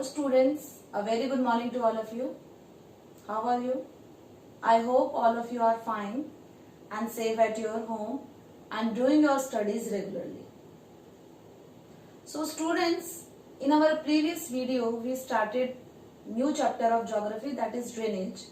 Hello students, a very good morning to all of you. How are you? I hope all of you are fine and safe at your home and doing your studies regularly. So students, in our previous video we started new chapter of geography, that is drainage,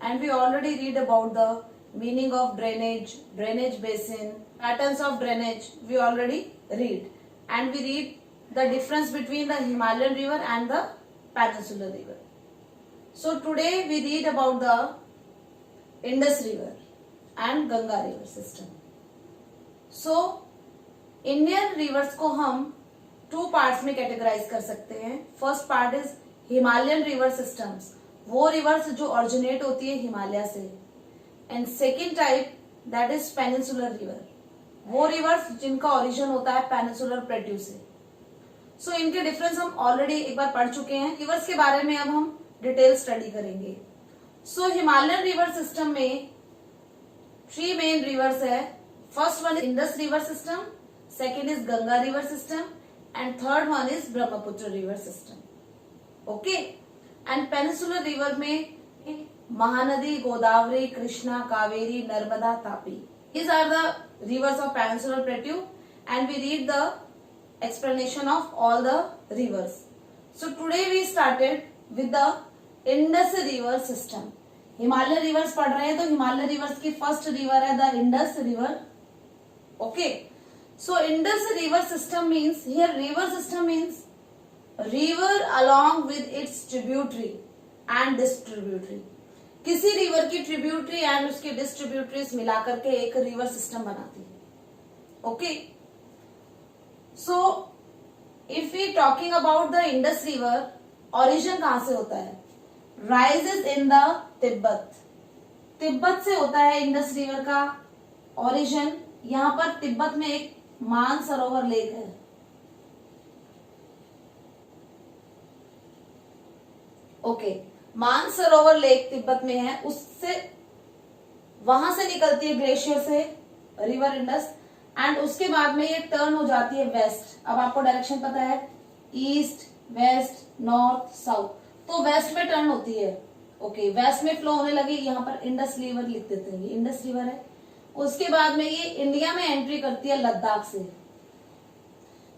and we already read about the meaning of drainage, drainage basin, patterns of drainage we already read, and we read the difference between the Himalayan river and the Peninsular river. So today we read about the Indus river and Ganga river system. So Indian rivers को हम two parts में categorise कर सकते हैं. First part is Himalayan river systems, वो reverse जो originate होती है हिमालय से. And second type that is peninsular river, वो रिवर्स जिनका ओरिजिन होता है पेनिनसुलर प्लेट्यू से. सो इनके डिफरेंस हम ऑलरेडी एक बार पढ़ चुके हैं. रिवर्स के बारे में अब हम डिटेल स्टडी करेंगे. सो हिमालयन रिवर सिस्टम में थ्री मेन रिवर्स है. First one is Indus river system, second is Ganga river system, and third one is Brahmaputra river system. Okay, and peninsular river में Mahanadi, Godavari, Krishna, Kaveri, Narmada, Tapi. These are the rivers of peninsular plateau, and we read the explanation of all the rivers. So today we started with the Indus river system. Himalaya reverse पढ़ रहे हैं तो Himalaya reverse की first river है the Indus river. Okay, so Indus river system means, here river system means river along with its tributary and distributary. किसी river की tributary and उसकी distributaries मिलाकर के एक रिवर सिस्टम बनाती है. Okay, so if we talking about the Indus river, origin कहां से होता है? Rises in the Tibet. Tibet से होता है इंडस रिवर का ओरिजिन. यहां पर तिब्बत में एक मानसरोवर लेक है. ओके, मानसरोवर लेक तिब्बत में है. उससे वहां से निकलती है ग्लेशियर से रिवर इंडस, एंड उसके बाद में ये टर्न हो जाती है वेस्ट. अब आपको डायरेक्शन पता है, ईस्ट, वेस्ट, नॉर्थ, साउथ. तो वेस्ट में टर्न होती है. ओके, वेस्ट में फ्लो होने लगी. यहाँ पर इंडस रिवर लिख देते हैं, ये इंडस रिवर है. उसके बाद में ये इंडिया में एंट्री करती है लद्दाख से.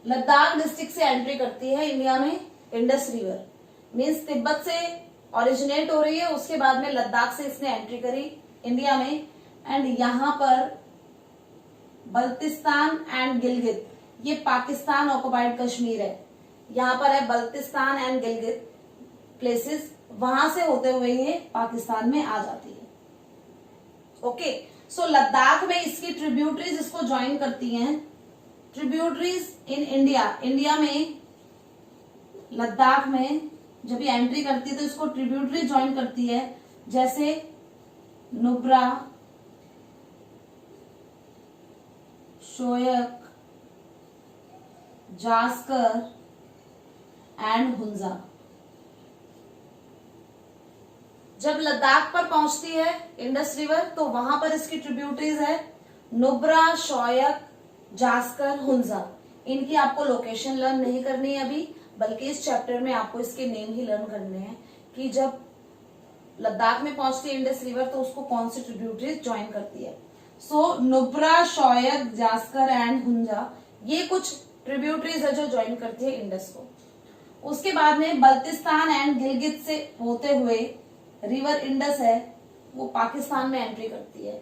लद्दाख डिस्ट्रिक्ट से एंट्री करती है इंडिया में इंडस रिवर. मींस तिब्बत से ओरिजिनेट हो रही है, उसके बाद में लद्दाख से इसने एंट्री करी इंडिया में. एंड यहाँ पर बल्तिस्तान एंड गिलगित, ये पाकिस्तान ऑक्युपाइड कश्मीर है. यहाँ पर है बल्तिस्तान एंड गिलगित प्लेसेस. वहां से होते हुए ये पाकिस्तान में आ जाती है. ओके, सो लद्दाख में इसकी ट्रिब्यूटरीज इसको ज्वाइन करती हैं. ट्रिब्यूटरीज इन इंडिया, इंडिया में लद्दाख में जब ये एंट्री करती है तो इसको ट्रिब्यूटरी ज्वाइन करती है, जैसे नुब्रा, शोयक, जास्कर एंड हुंजा. जब लद्दाख पर पहुंचती है इंडस रिवर तो वहां पर इसकी ट्रिब्यूटरीज है नुब्रा, शोयक, जास्कर, हुंजा. इनकी आपको लोकेशन लर्न नहीं करनी है अभी, बल्कि इस चैप्टर में आपको इसके नेम ही लर्न करने हैं कि जब लद्दाख में पहुंचती है इंडस रिवर तो उसको कौन सी ट्रिब्यूटरीज ज्वाइन करती है. सो नुब्रा, शोयक, जास्कर एंड हुंजा, ये कुछ ट्रिब्यूटरीज है जो ज्वाइन करती है इंडस को. उसके बाद में बल्तिस्तान एंड गिलगित से होते हुए रिवर इंडस है, वो पाकिस्तान में एंट्री करती है.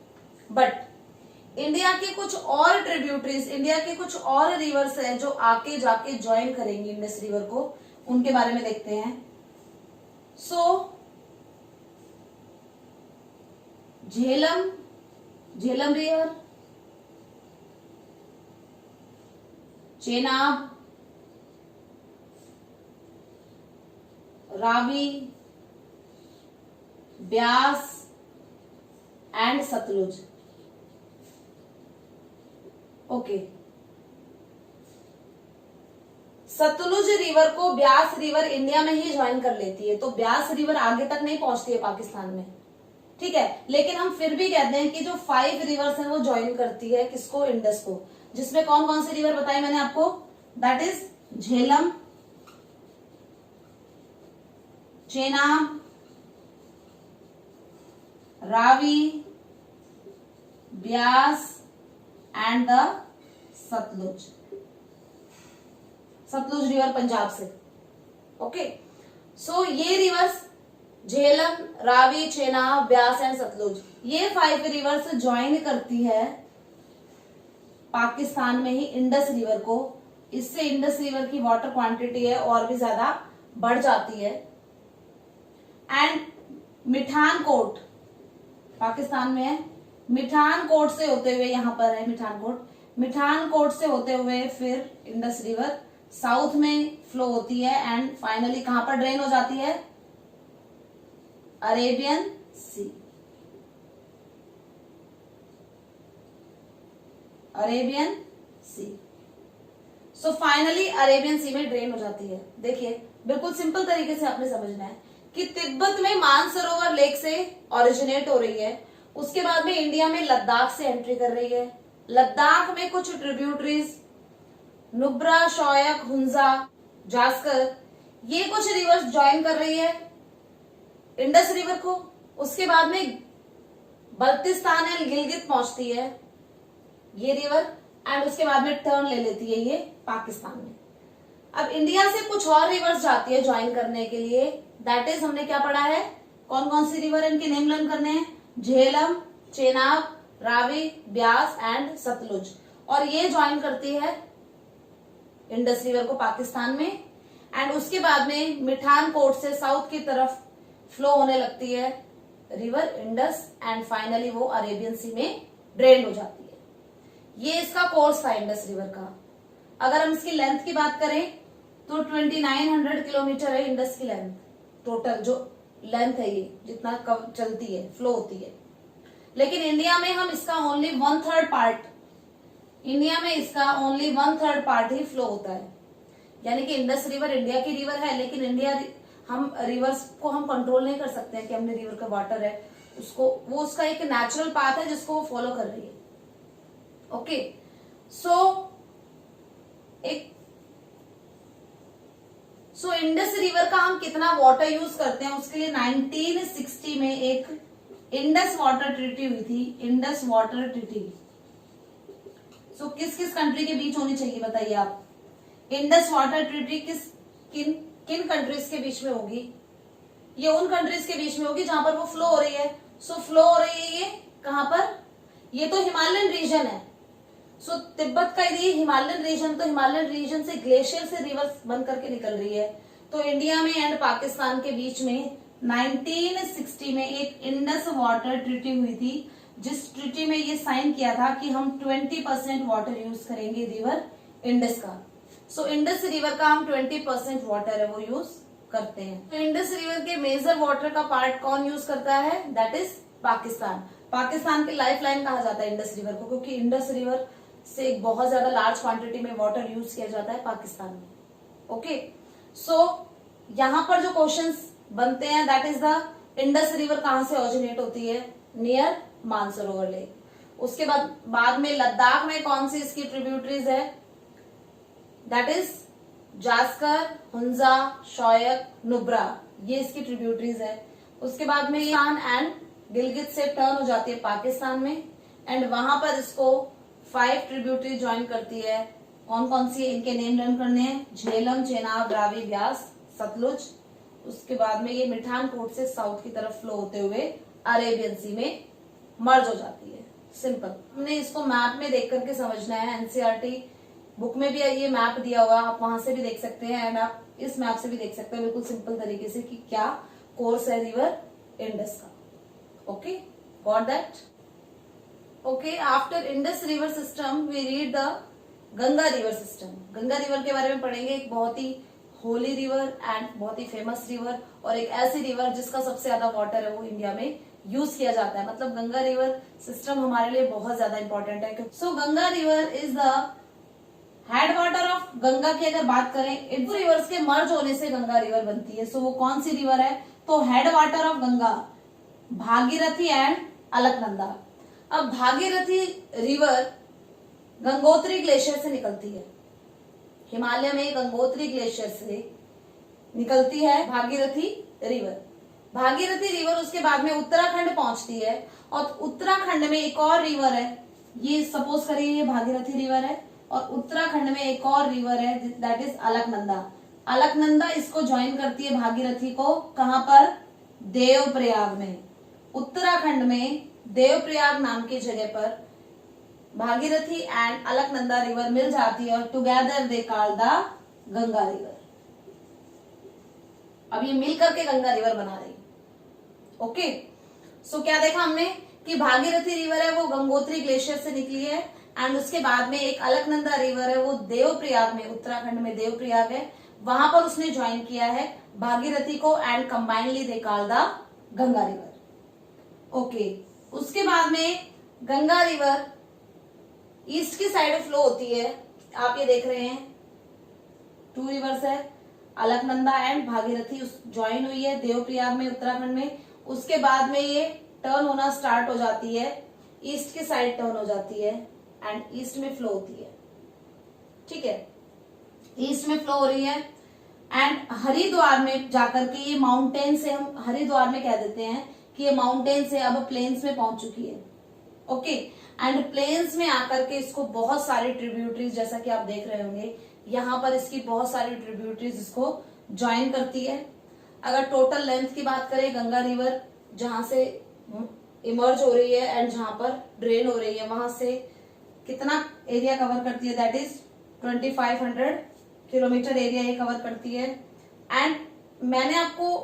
बट इंडिया के कुछ और ट्रिब्यूटरीज, इंडिया के कुछ और रिवर्स है जो आके जाके ज्वाइन करेंगी इंडस रिवर को. उनके बारे में देखते हैं. So Jhelum, Jhelum river, Chenab, Ravi, Beas and Sutlej. Okay, Sutlej river को ब्यास रिवर इंडिया में ही ज्वाइन कर लेती है, तो ब्यास रिवर आगे तक नहीं पहुंचती है पाकिस्तान में. ठीक है, लेकिन हम फिर भी कहते हैं कि जो 5 रिवर्स हैं वो ज्वाइन करती है किसको? इंडस को. जिसमें कौन कौन सी रिवर बताई मैंने आपको? That is Jhelum, Chenab, Ravi, Beas and the Sutlej. Sutlej river Punjab से। ओके, सो ये रिवर्स झेलम, रावी, चेनाब, ब्यास एंड सतलुज, ये 5 रिवर्स ज्वाइन करती है पाकिस्तान में ही इंडस रिवर को। इससे इंडस रिवर की वाटर क्वांटिटी है और भी ज्यादा बढ़ जाती है। एंड मिठान कोट पाकिस्तान में है। मिठान कोट से होते हुए, यहां पर है मिठान कोट, मिठान कोट से होते हुए फिर इंडस रिवर साउथ में फ्लो होती है एंड फाइनली कहां पर ड्रेन हो जाती है? अरेबियन सी। अरेबियन सी। सो फाइनली अरेबियन सी में ड्रेन हो जाती है। देखिए बिल्कुल सिंपल तरीके से आपने समझना है कि तिब्बत में मानसरोवर लेक से ओरिजिनेट हो रही है, उसके बाद में इंडिया में लद्दाख से एंट्री कर रही है। लद्दाख में कुछ ट्रिब्यूटरीज नुब्रा, शोयक, हुंजा, जास्कर, ये कुछ रिवर्स ज्वाइन कर रही है इंडस रिवर को। उसके बाद में बल्तिस्तान एंड गिलगित पहुंचती है ये रिवर एंड उसके बाद में टर्न ले लेती है ये पाकिस्तान में। अब इंडिया से कुछ और रिवर्स जाती है ज्वाइन करने के लिए, दैट इज हमने क्या पढ़ा है, कौन कौन सी रिवर, इनके नेम लर्न करने हैं, झेलम, चेनाब, रावी, ब्यास एंड सतलुज। और ये ज्वाइन करती है इंडस रिवर को पाकिस्तान में एंड उसके बाद में मिठान कोट से साउथ की तरफ फ्लो होने लगती है रिवर इंडस एंड फाइनली वो अरेबियन सी में ड्रेन हो जाती है। ये इसका कोर्स था इंडस रिवर का। अगर हम इसकी लेंथ की बात करें तो 2900 किलोमीटर है इंडस की लेंथ, टोटल जो लेंथ है ये जितना चलती है, फ्लो होती है। लेकिन इंडिया में हम इसका ओनली 1/3 पार्ट, इंडिया में इसका ओनली 1/3 पार्ट ही फ्लो होता है। यानी कि इंडस रिवर इंडिया की रिवर है, लेकिन इंडिया हम रिवर्स को हम कंट्रोल नहीं कर सकते हैं कि हमने रिवर का वाटर है उसको, वो उसका एक नेचुरल पाथ है जिसको वो फॉलो कर रही है। ओके, सो इंडस रिवर का हम कितना वाटर यूज करते हैं उसके लिए 1960 में एक इंडस वाटर ट्रीटी हुई थी, इंडस वाटर ट्रीटी। सो किस किस कंट्री के बीच होनी चाहिए बताइए आप? इंडस वाटर ट्रीटी किन कंट्रीज के बीच में होगी? ये उन कंट्रीज के बीच में होगी जहां पर वो फ्लो हो रही है। सो फ्लो हो रही है ये कहां पर? ये तो हिमालयन रीजन है। सो तिब्बत का ये हिमालयन रीजन, तो हिमालयन रीजन से ग्लेशियर से रिवर्स बन करके निकल रही है। तो इंडिया में एंड पाकिस्तान के बीच में 1960 में एक इंडस वाटर ट्रीटी हुई थी, जिस ट्रीटी में ये साइन किया था कि हम 20% वाटर यूज करेंगे रिवर इंडस का। सो इंडस रिवर का हम 20% वाटर है वो यूज करते हैं। तो इंडस रिवर के मेजर वाटर का पार्ट कौन यूज करता है? That is Pakistan. पाकिस्तान की लाइफ लाइन कहा जाता है इंडस रिवर को, क्योंकि इंडस रिवर से एक बहुत ज्यादा लार्ज क्वांटिटी में वाटर यूज किया जाता है पाकिस्तान में। ओके, सो यहाँ पर जो क्वेश्चंस बनते हैं that is the Indus river कहां से ओरिजिनेट होती है? Near Mansarovar lake. उसके बाद में लद्दाख में कौन सी इसकी ट्रिब्यूटरीज है? दैट इज जास्कर, हुंजा, शोयक, नुब्रा, ये इसकी ट्रिब्यूटरीज है। उसके बाद में एंड गिलगित से टर्न हो जाती है पाकिस्तान में एंड वहां पर इसको 5 ट्रिब्यूटरी ज्वाइन करती है। कौन कौन सी है? इनके नेम लर्न करने हैं, झेलम, चेनाब, रावी, ब्यास, सतलुज। उसके बाद में ये मिठान कोट से साउथ की तरफ फ्लो होते हुए अरेबियन सी में मर्ज हो जाती है। सिंपल, हमने इसको मैप में देख करके समझना है। एनसीईआरटी बुक में भी ये मैप दिया हुआ, आप वहां से भी देख सकते हैं एंड आप इस मैप से भी देख सकते हैं बिल्कुल सिंपल तरीके से कि क्या कोर्स है रिवर इंडस का। Okay, got that? Okay, after Indus river system we read the Ganga river system. Ganga river के बारे में पढ़ेंगे, एक बहुत ही होली रिवर एंड बहुत ही फेमस रिवर, और एक ऐसी रिवर जिसका सबसे ज्यादा वाटर है वो इंडिया में यूज किया जाता है। मतलब गंगा रिवर सिस्टम हमारे लिए बहुत ज्यादा इंपॉर्टेंट है। So Ganga river is the head water of Ganga की अगर बात करें, इन रिवर्स के मर्ज होने से गंगा रिवर बनती है। सो वो कौन सी रिवर है? तो head water of Ganga Bhagirathi and Alaknanda. अब भागीरथी रिवर गंगोत्री ग्लेशियर से निकलती है, हिमालय में गंगोत्री ग्लेशियर से निकलती है भागीरथी रिवर। भागीरथी रिवर उसके बाद में उत्तराखंड पहुंचती है और उत्तराखंड में एक और रिवर है, ये सपोज करिए ये भागीरथी रिवर है और उत्तराखंड में एक और रिवर है दैट इज अलकनंदा। अलकनंदा इसको ज्वाइन करती है भागीरथी को, कहां पर? देवप्रयाग में। उत्तराखंड में देवप्रयाग नाम की जगह पर भागीरथी एंड अलकनंदा रिवर मिल जाती है और together they call the Ganga river. अब ये मिल करके गंगा रिवर बना रही। ओके, सो क्या देखा हमने कि भागीरथी रिवर है वो गंगोत्री ग्लेशियर से निकली है एंड उसके बाद में एक अलकनंदा रिवर है वो देवप्रयाग में, उत्तराखंड में देवप्रयाग है, वहां पर उसने ज्वाइन किया है भागीरथी को and combinedly they call the Ganga river. Okay, उसके बाद में गंगा रिवर ईस्ट की साइड फ्लो होती है। आप ये देख रहे हैं 2 रिवर्स है, अलकनंदा एंड भागीरथी ज्वाइन हुई है देवप्रयाग में उत्तराखंड में। उसके बाद में ये टर्न होना स्टार्ट हो जाती है, ईस्ट की साइड टर्न हो जाती है एंड ईस्ट में फ्लो होती है। ठीक है, ईस्ट में फ्लो हो रही है एंड हरिद्वार में जाकर के ये माउंटेन से, हम हरिद्वार में कह देते हैं कि ये माउंटेन से अब प्लेन्स में पहुंच चुकी है। ओके, एंड प्लेन्स में आकर के इसको बहुत सारे ट्रिब्यूटरीज, जैसा कि आप देख रहे होंगे यहाँ पर इसकी बहुत सारी ट्रिब्यूटरीज इसको ज्वाइन करती है। अगर टोटल लेंथ की बात करें गंगा रिवर जहां से इमर्ज हो रही है एंड जहां पर ड्रेन हो रही है वहां से कितना एरिया कवर करती है, दैट इज 2500 किलोमीटर एरिया ये कवर करती है। एंड मैंने आपको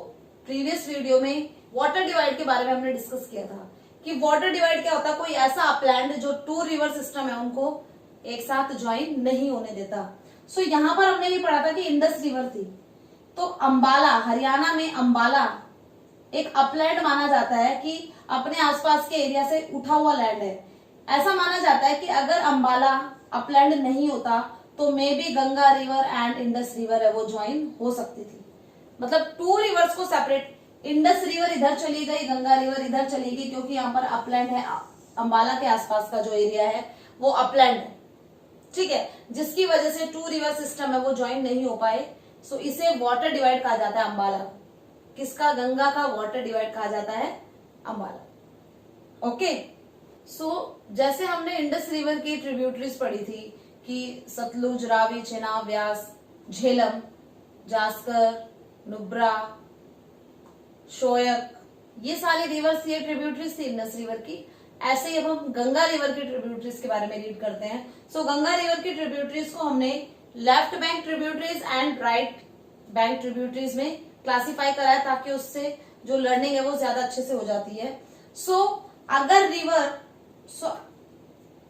प्रीवियस वीडियो में वाटर डिवाइड के बारे में हमने डिस्कस किया था कि वाटर डिवाइड क्या होता है, कोई ऐसा अपलैंड जो 2 रिवर सिस्टम है उनको एक साथ ज्वाइन नहीं होने देता। सो यहाँ पर हमने ये पढ़ा था कि इंडस रिवर थी, तो अंबाला, हरियाणा में अंबाला एक अपलैंड माना जाता है कि अपने आसपास के एरिया से उठा हुआ लैंड है। ऐसा माना जाता है कि अगर अंबाला अपलैंड नहीं होता तो may be Ganga river and Indus river है वो ज्वाइन हो सकती थी। मतलब 2 रिवर्स को सेपरेट, इंडस रिवर इधर चली गई, गंगा रिवर इधर चली गई, क्योंकि यहाँ पर अपलैंड है, अंबाला के आसपास का जो एरिया है वो अपलैंड है। ठीक है, जिसकी वजह से 2 रिवर सिस्टम है वो ज्वाइन नहीं हो पाए। सो इसे वाटर डिवाइड कहा जाता है अंबाला। किसका? गंगा का वाटर डिवाइड कहा जाता है अंबाला। ओके, सो जैसे हमने इंडस रिवर की ट्रिब्यूटरीज पढ़ी थी कि सतलुज, रावी, चेनाब, व्यास, झेलम, जास्कर, नुब्रा, शोयक, ये सारी रिवर्स ये ट्रिब्यूटरीज थी इंडस रिवर की। ऐसे ही अब हम गंगा रिवर की ट्रिब्यूटरीज के बारे में रीड करते हैं। सो गंगा रिवर की ट्रिब्यूटरीज को हमने left bank tributaries and right bank tributaries में क्लासिफाई करा है ताकि उससे जो लर्निंग है वो ज्यादा अच्छे से हो जाती है। सो अगर रिवर,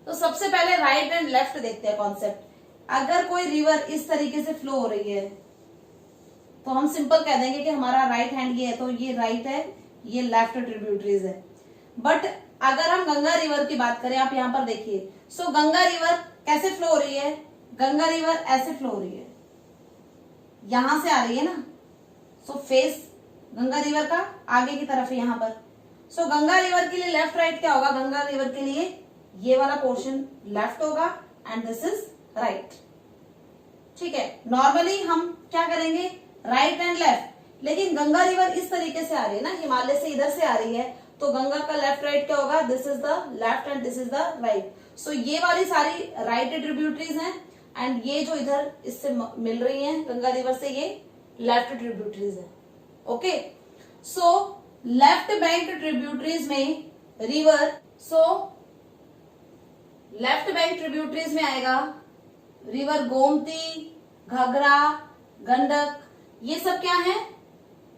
तो सबसे पहले राइट एंड लेफ्ट देखते हैं कॉन्सेप्ट। अगर कोई रिवर इस तरीके से फ्लो हो रही है तो हम सिंपल कह देंगे कि हमारा राइट हैंड ये है, तो ये राइट है, ये लेफ्ट ट्रिब्यूटरीज है। बट अगर हम गंगा रिवर की बात करें, आप यहाँ पर देखिए, सो गंगा रिवर कैसे फ्लो हो रही है? गंगा रिवर ऐसे फ्लो हो रही है, यहां से आ रही है ना। सो फेस गंगा रिवर का आगे की तरफ है यहाँ पर। सो गंगा रिवर के लिए लेफ्ट राइट क्या होगा? गंगा रिवर के लिए ये वाला पोर्शन लेफ्ट होगा एंड दिस इज राइट। ठीक है, नॉर्मली हम क्या करेंगे? राइट एंड लेफ्ट, लेकिन गंगा रिवर इस तरीके से आ रही है ना, हिमालय से इधर से आ रही है, तो गंगा का लेफ्ट राइट क्या होगा? This is the left and this is the right. So ये वाली सारी राइट ट्रिब्यूटरीज हैं एंड ये जो इधर इससे मिल रही हैं गंगा रिवर से, ये लेफ्ट ट्रिब्यूटरीज है। Okay, so left bank tributaries में river, so left bank tributaries में आएगा रिवर गोमती, घाघरा, गंडक, ये सब क्या है?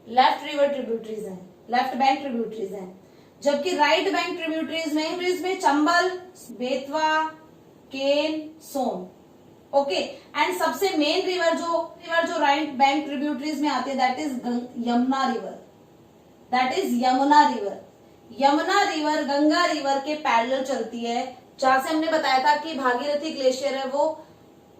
लेफ्ट रिवर ट्रिब्यूटरीज हैं, लेफ्ट बैंक ट्रिब्यूटरीज हैं। जबकि राइट बैंक ट्रिब्यूटरीज में चंबल, बेतवा, केन, सोन। ओके, एंड सबसे मेन रिवर जो राइट बैंक ट्रिब्यूटरीज में आती है that is Yamuna river, that is Yamuna river. Yamuna river Ganga river के पैरेलल चलती है, जहां से हमने बताया था कि भागीरथी ग्लेशियर है वो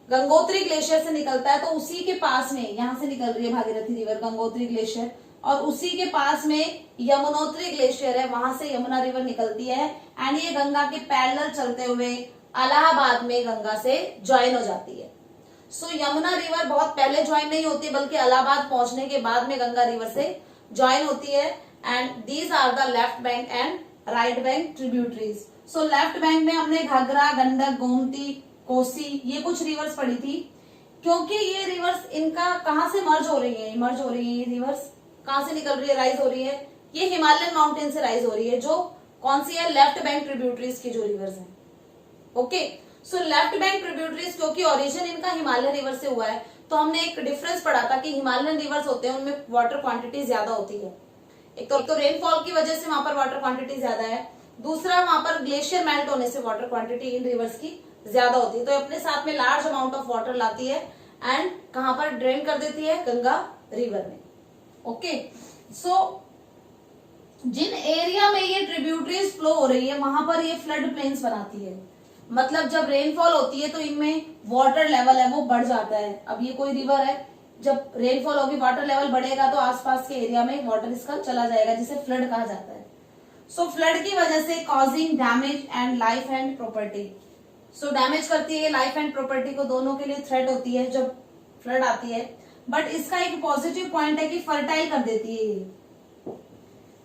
गंगोत्री ग्लेशियर से निकलता है, तो उसी के पास में यहां से निकल रही है भागीरथी रिवर, गंगोत्री ग्लेशियर, और उसी के पास में यमुनोत्री ग्लेशियर है, वहां से यमुना रिवर निकलती है एंड ये गंगा के पैरेलल चलते हुए इलाहाबाद में गंगा से ज्वाइन हो जाती है। सो यमुना रिवर बहुत पहले ज्वाइन नहीं होती, बल्कि इलाहाबाद पहुंचने के बाद में गंगा रिवर से ज्वाइन होती है and these are the left bank and right bank tributaries. So left bank में हमने घाघरा, गंडक, गोमती, कोसी ये कुछ रिवर्स पढ़ी थी। क्योंकि ये रिवर्स इनका कहां से मर्ज हो रही है, मर्ज हो रही है, ये रिवर्स कहां से निकल रही है, राइज हो रही है, ये हिमालयन माउंटेन से राइज हो रही है, जो कौन सी है, लेफ्ट बैंक ट्रिब्यूटरीज की जो रिवर्स है। Okay, so left bank tributaries क्योंकि ओरिजिन इनका हिमालयन रिवर से हुआ है, तो हमने एक डिफरेंस पढ़ा था कि हिमालयन रिवर्स होते हैं उनमें वाटर क्वांटिटी ज्यादा होती है। एक तो रेनफॉल की वजह से वहां पर वाटर क्वांटिटी ज्यादा है, दूसरा वहां पर ग्लेशियर मेल्ट होने से वाटर क्वांटिटी इन रिवर्स की ज्यादा होती है, तो अपने साथ में लार्ज अमाउंट ऑफ वाटर लाती है एंड कहां पर ड्रेन कर देती है, गंगा रिवर में। ओके, सो जिन एरिया में ये ट्रिब्यूटरीज फ्लो हो रही है वहां पर ये फ्लड प्लेन्स बनाती है। मतलब जब रेनफॉल होती है तो इनमें वाटर लेवल है वो बढ़ जाता है। अब ये कोई रिवर है, जब रेनफॉल होगी वाटर लेवल बढ़ेगा तो आसपास के एरिया में वाटर इसका चला जाएगा, जिसे फ्लड कहा जाता है। सो फ्लड की वजह से causing damage and life and property, so damage करती है लाइफ एंड प्रॉपर्टी को, दोनों के लिए थ्रेट होती है जब फ्लड आती है। बट इसका एक पॉजिटिव पॉइंट है कि फर्टाइल कर देती है, ये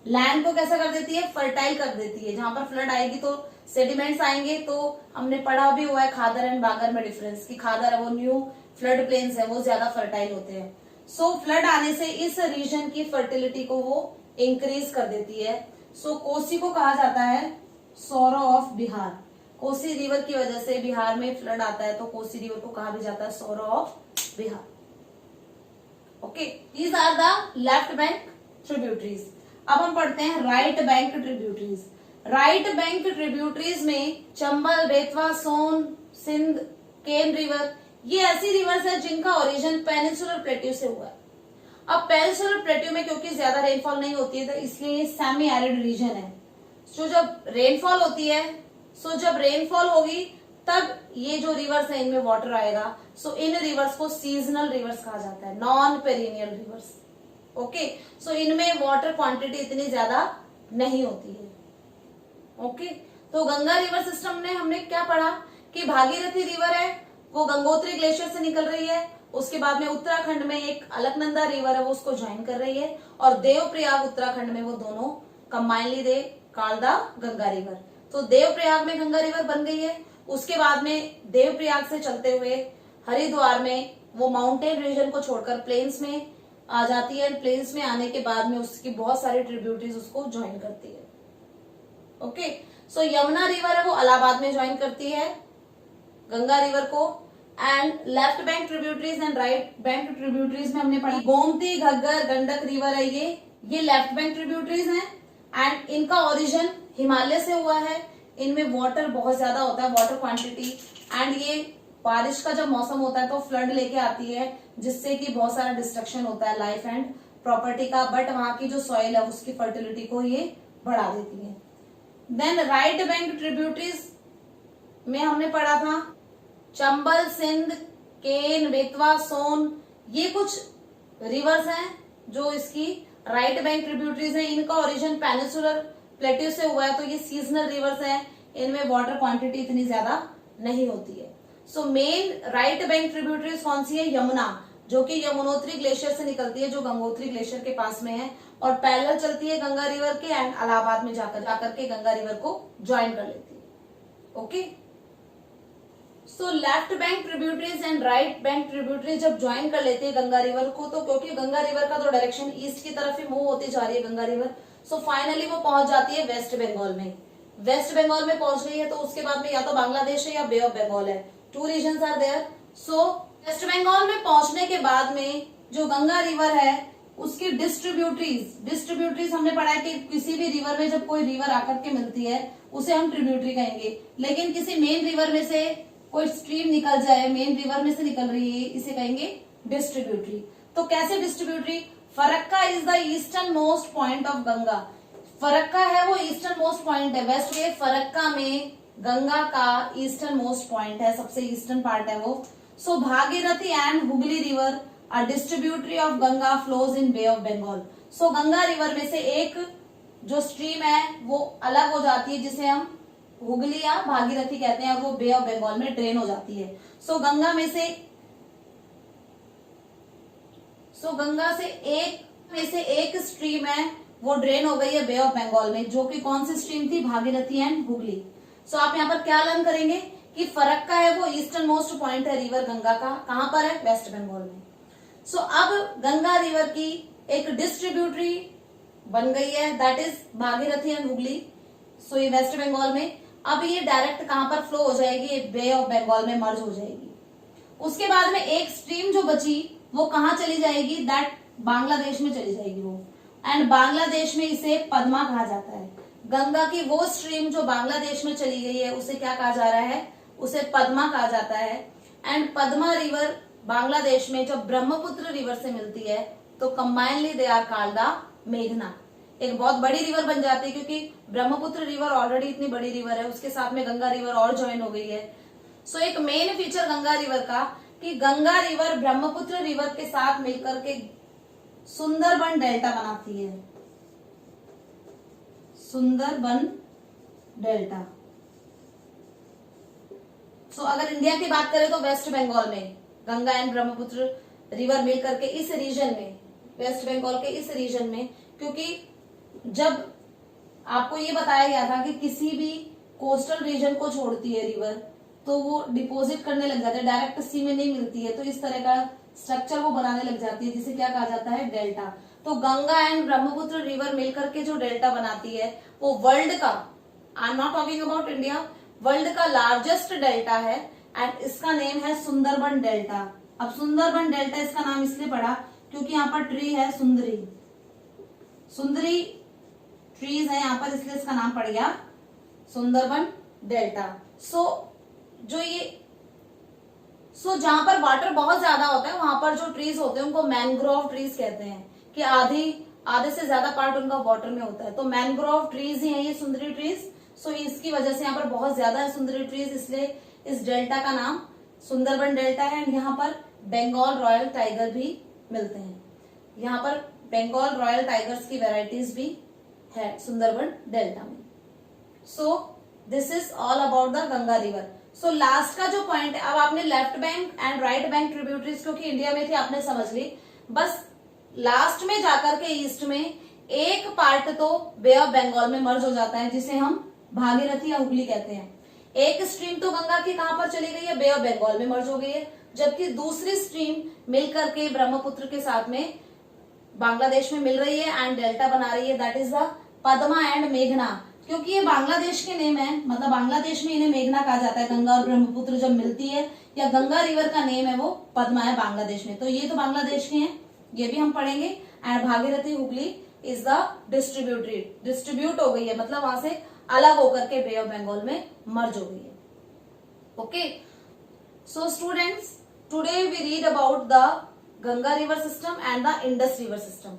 लैंड को कैसा कर देती है, फर्टाइल कर देती है। जहां पर फ्लड आएगी तो सेडिमेंट्स आएंगे, तो हमने पढ़ा भी हुआ है खादर एंड बागर में डिफरेंस, कि खादर है वो न्यू फ्लड प्लेन्स है वो ज्यादा फर्टाइल होते हैं। सो फ्लड आने से इस रीजन की फर्टिलिटी को वो इंक्रीज कर देती है। सो कोसी को कहा जाता है sorrow of Bihar, Kosi river की वजह से बिहार में फ्लड आता है तो कोसी रिवर को कहा भी जाता है sorrow of Bihar. Okay, these are the left bank tributaries. अब हम पढ़ते हैं right bank tributaries. Right bank tributaries में चंबल, बेतवा, सोन, सिंध, केन रिवर, ये ऐसी रिवर्स है जिनका ओरिजिन पेनिनसुलर प्लेट्यू से हुआ है। अब पेनिनसुलर प्लेट्यू में क्योंकि ज्यादा रेनफॉल नहीं होती है तो इसलिए ये सेमी एरिड रीजन है। सो जब रेनफॉल होती है, सो जब रेनफॉल होगी तब ये जो रिवर्स है इनमें वाटर आएगा। सो इन रिवर्स को सीजनल रिवर्स कहा जाता है, नॉन पेरिनियल रिवर्स। ओके, सो इनमें वाटर क्वांटिटी इतनी ज्यादा नहीं होती है। ओके, तो गंगा रिवर सिस्टम में हमने क्या पढ़ा कि भागीरथी रिवर है वो गंगोत्री ग्लेशियर से निकल रही है, उसके बाद में उत्तराखंड में एक अलकनंदा रिवर है वो उसको ज्वाइन कर रही है, और देवप्रयाग उत्तराखंड में वो दोनों combinedly they called the Ganga river. तो देवप्रयाग में गंगा रिवर बन गई है, उसके बाद में देवप्रयाग से चलते हुए हरिद्वार में वो माउंटेन रीजन को छोड़कर प्लेन्स में आ जाती है, प्लेन्स में आने के बाद में उसकी बहुत सारी ट्रिब्यूटरीज उसको ज्वाइन करती है। ओके, सो यमुना रिवर है वो इलाहाबाद में ज्वाइन करती है गंगा रिवर को। And left bank tributaries and right bank tributaries में हमने पढ़ी गोमती, घग्गर, गंडक रिवर है, ये लेफ्ट बैंक ट्रिब्यूटरीज हैं एंड इनका ओरिजिन हिमालय से हुआ है। इनमें वाटर बहुत ज्यादा होता है, वाटर क्वांटिटी, एंड ये बारिश का जब मौसम होता है तो फ्लड लेके आती है, जिससे कि बहुत सारा डिस्ट्रक्शन होता है लाइफ एंड प्रॉपर्टी का, बट वहां की जो सॉइल है उसकी फर्टिलिटी को ये बढ़ा देती है। देन राइट बैंक ट्रिब्यूटरीज में हमने पढ़ा था चंबल, सिंध, केन, बेतवा, सोन, ये कुछ रिवर्स हैं जो इसकी राइट बैंक ट्रिब्यूटरीज हैं। इनका ओरिजिन पेनिनसुलर प्लेट्यू से हुआ है, तो ये सीजनल रिवर्स हैं, इनमें वाटर क्वांटिटी इतनी ज्यादा नहीं होती है। So main right bank tributaries कौन सी है, यमुना, जो कि यमुनोत्री ग्लेशियर से निकलती है, जो गंगोत्री ग्लेशियर के पास में है, और पैरेलल चलती है गंगा रिवर के, एंड इलाहाबाद में जाकर के गंगा रिवर को ज्वाइन कर लेती है। Okay, so left bank tributaries and right bank tributaries जब ज्वाइन कर लेते हैं गंगा रिवर को, तो क्योंकि गंगा रिवर का तो डायरेक्शन ईस्ट की तरफ ही मूव होती जा रही है गंगा रिवर, सो फाइनली वो पहुंच जाती है वेस्ट बंगाल में। वेस्ट बंगाल में पहुंच गई है तो उसके बाद में या तो बांग्लादेश है या बे ऑफ बंगाल है, two reasons are there. So West Bengal में पहुंचने के बाद में जो गंगा रिवर है उसकी डिस्ट्रीब्यूटरीज हमने पढ़ा है कि किसी भी रिवर में जब कोई रिवर आकर के मिलती है उसे हम ट्रिब्यूटरी कहेंगे, लेकिन किसी मेन रिवर में से कोई स्ट्रीम निकल जाए, मेन रिवर में से निकल रही है, इसे कहेंगे डिस्ट्रीब्यूटरी। तो कैसे distributary, Farakka is the eastern most point of Ganga, Farakka है वो ईस्टर्न मोस्ट पॉइंट है, वेस्ट के फरक्का में गंगा का ईस्टर्न मोस्ट पॉइंट है, सबसे ईस्टर्न पार्ट है वो। So Bhagirathi and Hooghly river a distributary of Ganga flows in Bay of Bengal. So Ganga river में से एक जो स्ट्रीम है वो अलग हो जाती है, जिसे हम हुगली या भागीरथी कहते हैं, और वो बे ऑफ बंगाल में ड्रेन हो जाती है। सो गंगा से एक में से एक स्ट्रीम है वो ड्रेन हो गई है बे ऑफ बंगाल में, जो कि कौन सी स्ट्रीम थी, भागीरथी एंड हुगली। सो आप यहाँ पर क्या लर्न करेंगे कि फरक्का है वो ईस्टर्न मोस्ट पॉइंट है रिवर गंगा का, कहां पर है, वेस्ट बंगाल में। सो अब गंगा रिवर की एक डिस्ट्रीब्यूटरी बन गई है, that is Bhagirathi and Hooghly. So ये वेस्ट बंगाल में, अब ये डायरेक्ट कहां पर फ्लो हो जाएगी, बे ऑफ बंगाल में मर्ज हो जाएगी। उसके बाद में एक स्ट्रीम जो बची वो कहां चली जाएगी, दैट बांग्लादेश में चली जाएगी वो, एंड बांग्लादेश में इसे पद्मा कहा जाता है। गंगा की वो स्ट्रीम जो बांग्लादेश में चली गई है उसे क्या कहा जा रहा है, उसे पद्मा कहा जाता है। एंड पद्मा रिवर बांग्लादेश में जब ब्रह्मपुत्र रिवर से मिलती है तो combinedly they are called the मेघना, एक बहुत बड़ी रिवर बन जाती है, क्योंकि ब्रह्मपुत्र रिवर ऑलरेडी इतनी बड़ी रिवर है, उसके साथ में गंगा रिवर और ज्वाइन हो गई है। सो एक मेन फीचर गंगा रिवर का कि गंगा रिवर ब्रह्मपुत्र रिवर के साथ मिलकर के सुंदरबन डेल्टा बनाती है, सुंदरबन डेल्टा। सो अगर इंडिया की बात करें तो वेस्ट बंगाल में गंगा एंड ब्रह्मपुत्र रिवर मिलकर के इस रीजन में, वेस्ट बंगाल के इस रीजन में, क्योंकि जब आपको ये बताया गया था कि किसी भी कोस्टल रीजन को छोड़ती है रिवर तो वो डिपॉजिट करने लग जाते हैं, डायरेक्ट सी में नहीं मिलती है, तो इस तरह का स्ट्रक्चर वो बनाने लग जाती है, जिसे क्या कहा जाता है, डेल्टा। तो गंगा एंड ब्रह्मपुत्र रिवर मिलकर के जो डेल्टा बनाती है वो वर्ल्ड का, I am not talking about India, world का लार्जेस्ट डेल्टा है एंड इसका नेम है सुंदरबन डेल्टा। अब सुंदरबन डेल्टा इसका नाम इसलिए पड़ा क्योंकि यहाँ पर ट्री है सुंदरी, सुंदरी ट्रीज है यहाँ पर, इसलिए इसका नाम पड़ गया सुंदरबन डेल्टा। जहां पर वाटर बहुत ज्यादा होता है वहां पर जो ट्रीज होते हैं उनको मैनग्रोव ट्रीज कहते हैं, कि आधे से ज्यादा पार्ट उनका वाटर में होता है, तो मैनग्रोव ट्रीज ही है ये सुंदरी ट्रीज। सो इसकी वजह से यहाँ पर बहुत ज्यादा है सुंदरी ट्रीज, इसलिए इस डेल्टा का नाम सुंदरबन डेल्टा है। एंड यहाँ पर बंगाल रॉयल टाइगर भी मिलते हैं, यहाँ पर बंगाल रॉयल टाइगर्स की वेराइटीज भी है सुंदरबन डेल्टा में। So this is all about the Ganga river. So last का जो पॉइंट है, अब आपने left bank and right bank tributaries क्योंकि इंडिया में थी आपने समझ ली, बस लास्ट में जाकर के ईस्ट में एक पार्ट तो बे ऑफ बंगाल में मर्ज हो जाता है, जिसे हम भागीरथी या हुगली कहते हैं। एक स्ट्रीम तो गंगा की कहां पर चली गई है, बे ऑफ बंगाल में मर्ज हो गई है, जबकि दूसरी स्ट्रीम मिलकर के ब्रह्मपुत्र के साथ में बांग्लादेश में मिल रही है एंड डेल्टा बना रही है, that is the Padma and मेघना। क्योंकि ये बांग्लादेश के नेम है, मतलब बांग्लादेश में इन्हें मेघना कहा जाता है, गंगा और ब्रह्मपुत्र जब मिलती है, या गंगा रिवर का नेम है वो पद्मा है बांग्लादेश में, तो ये तो बांग्लादेश के हैं, ये भी हम पढ़ेंगे। And Bhagirathi Hooghly is the distribute हो गई है, मतलब वहां से अलग होकर के बे ऑफ बंगाल में मर्ज हो गई है। Okay, so students, today we read about the Ganga river system and the Indus river system.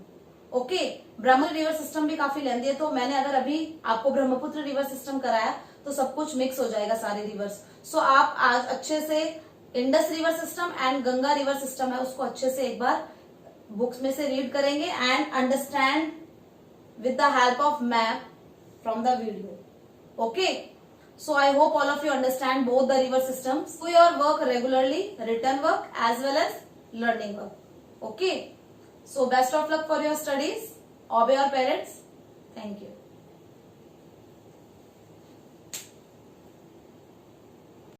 Okay, Brahmaputra river system भी काफी लेंदी है, तो मैंने अगर अभी आपको ब्रह्मपुत्र रिवर सिस्टम कराया तो सब कुछ मिक्स हो जाएगा सारे रिवर्स। सो आप आज अच्छे से Indus river system and Ganga river system है उसको अच्छे से एक बार बुक्स में से रीड करेंगे and understand with the help of map from the video. Okay, so I hope all of you understand both the river systems. Do your work regularly, written work as well as learning work. Okay, so best of luck for your studies. Obey your parents. Thank you.